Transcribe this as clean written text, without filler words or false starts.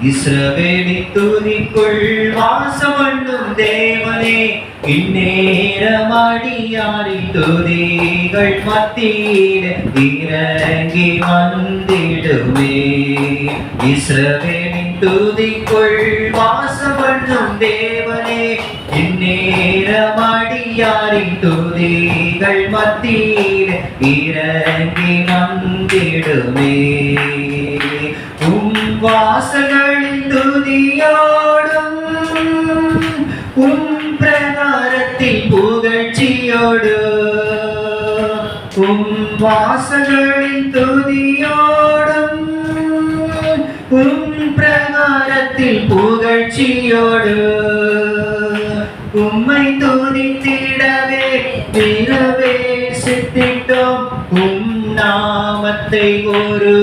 இஸ்ரவேலின் துதிக்குள் வாசமண்ணும் தேவனே, இந்நேரம் அடியாரின் துதிகள் மத்தியில் இறங்கி வந்திடுமே. இஸ்ரவேலின் துதிக்குள் வாசமண்ணும் தேவனே, இந்நேரம் அடியாரின் துதிகள் மத்தியில் இறங்கி வந்திடுமே. வாசல்களின் துதியோடும் பிரகாரத்தில் புகழ்ச்சியோடு, வாசல்களின் துதியோடும் பிரகாரத்தில் புகழ்ச்சியோடு, உம்மை துதித்திடவே பிரவேசித்திட்டோம். நாமத்தை ஒரு